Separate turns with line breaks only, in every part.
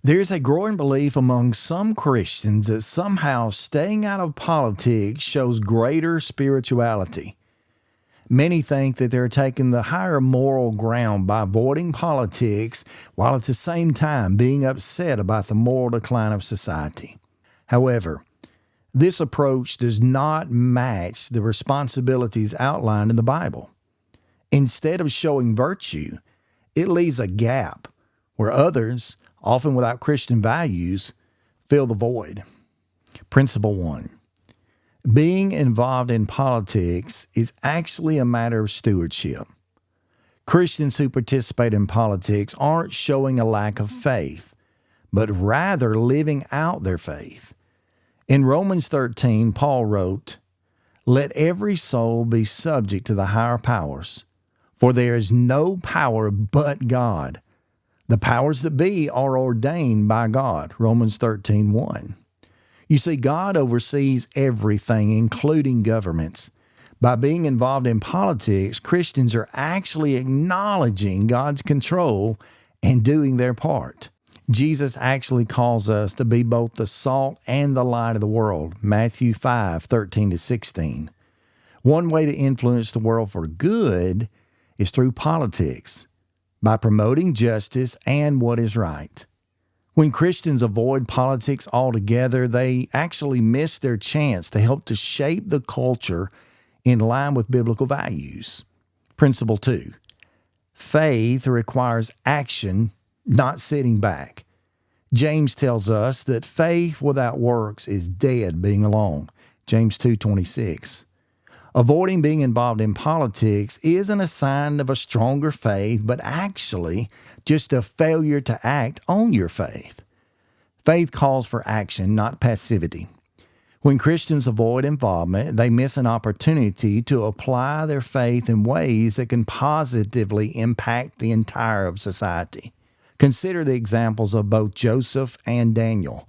There's a growing belief among some Christians that somehow staying out of politics shows greater spirituality. Many think that they're taking the higher moral ground by avoiding politics while at the same time being upset about the moral decline of society. However, this approach does not match the responsibilities outlined in the Bible. Instead of showing virtue, it leaves a gap where others, often without Christian values, fill the void. Principle 1. Being involved in politics is actually a matter of stewardship. Christians who participate in politics aren't showing a lack of faith, but rather living out their faith. In Romans 13, Paul wrote, "Let every soul be subject to the higher powers, for there is no power but God. The powers that be are ordained by God." Romans 13:1. You see, God oversees everything, including governments. By being involved in politics, Christians are actually acknowledging God's control and doing their part. Jesus actually calls us to be both the salt and the light of the world, Matthew 5:13-16. One way to influence the world for good is through politics, by promoting justice and what is right. When Christians avoid politics altogether, they actually miss their chance to help to shape the culture in line with biblical values. Principle 2. Faith requires action, not sitting back. James tells us that faith without works is dead being alone. James 2:26. Avoiding being involved in politics isn't a sign of a stronger faith, but actually just a failure to act on your faith. Faith calls for action, not passivity. When Christians avoid involvement, they miss an opportunity to apply their faith in ways that can positively impact the entire of society. Consider the examples of both Joseph and Daniel.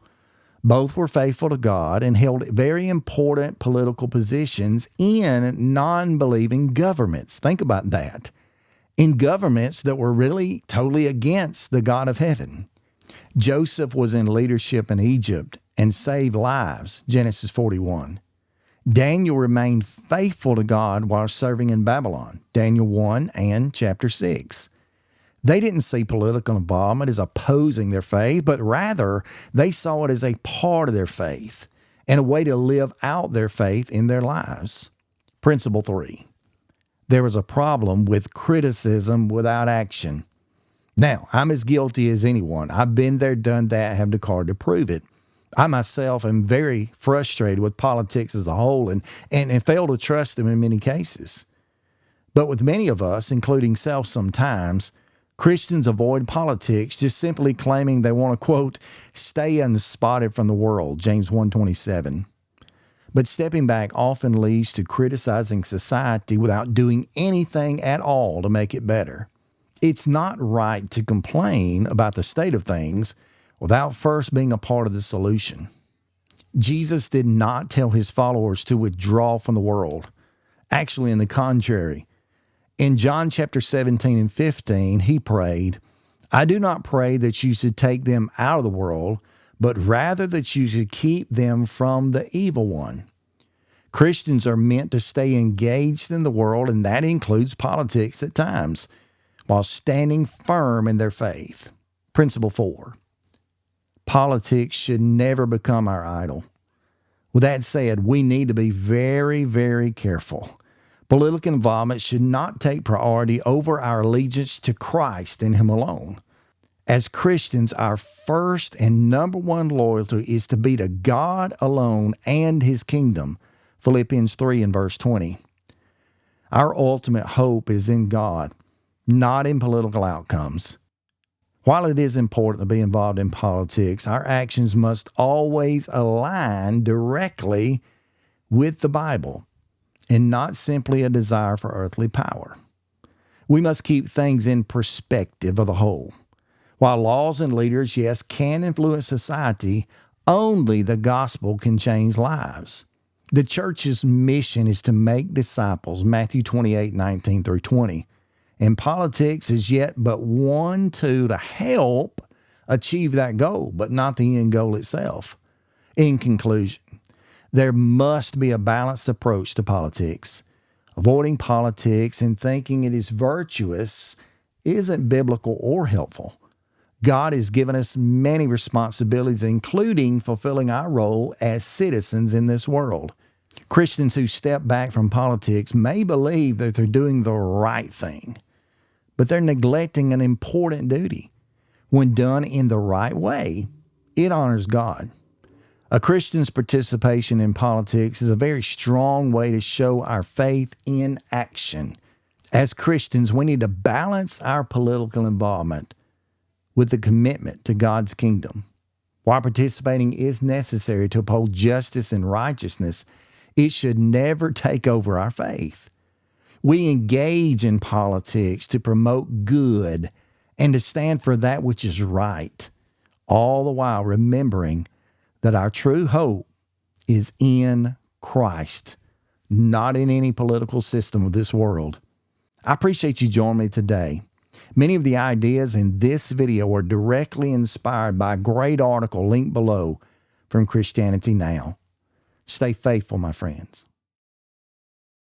Both were faithful to God and held very important political positions in non-believing governments. Think about that. In governments that were really totally against the God of heaven. Joseph was in leadership in Egypt and saved lives, Genesis 41. Daniel remained faithful to God while serving in Babylon, Daniel 1 and chapter 6. They didn't see political involvement as opposing their faith, but rather they saw it as a part of their faith and a way to live out their faith in their lives. Principle 3. There is a problem with criticism without action. Now, I'm as guilty as anyone. I've been there, done that, have the card to prove it. I myself am very frustrated with politics as a whole and fail to trust them in many cases. But with many of us, including self sometimes, Christians avoid politics just simply claiming they want to, quote, stay unspotted from the world, James 1:27. But stepping back often leads to criticizing society without doing anything at all to make it better. It's not right to complain about the state of things without first being a part of the solution. Jesus did not tell his followers to withdraw from the world. Actually, in the contrary, in John chapter 17 and 15, he prayed, "I do not pray that you should take them out of the world, but rather that you should keep them from the evil one." Christians are meant to stay engaged in the world, and that includes politics at times, while standing firm in their faith. Principle 4. Politics should never become our idol. With that said, we need to be very, very careful. Political involvement should not take priority over our allegiance to Christ and Him alone. As Christians, our first and number one loyalty is to be to God alone and His kingdom. Philippians 3 and verse 20. Our ultimate hope is in God, not in political outcomes. While it is important to be involved in politics, our actions must always align directly with the Bible and not simply a desire for earthly power. We must keep things in perspective of the whole. While laws and leaders, yes, can influence society, only the gospel can change lives. The church's mission is to make disciples, Matthew 28:19 through 20. And politics is yet but one tool to help, achieve that goal, but not the end goal itself. In conclusion, there must be a balanced approach to politics. Avoiding politics and thinking it is virtuous isn't biblical or helpful. God has given us many responsibilities, including fulfilling our role as citizens in this world. Christians who step back from politics may believe that they're doing the right thing, but they're neglecting an important duty. When done in the right way, it honors God. A Christian's participation in politics is a very strong way to show our faith in action. As Christians, we need to balance our political involvement with the commitment to God's kingdom. While participating is necessary to uphold justice and righteousness, it should never take over our faith. We engage in politics to promote good and to stand for that which is right, all the while remembering that our true hope is in Christ, not in any political system of this world. I appreciate you joining me today. Many of the ideas in this video are directly inspired by a great article linked below from Christianity Now. Stay faithful, my friends.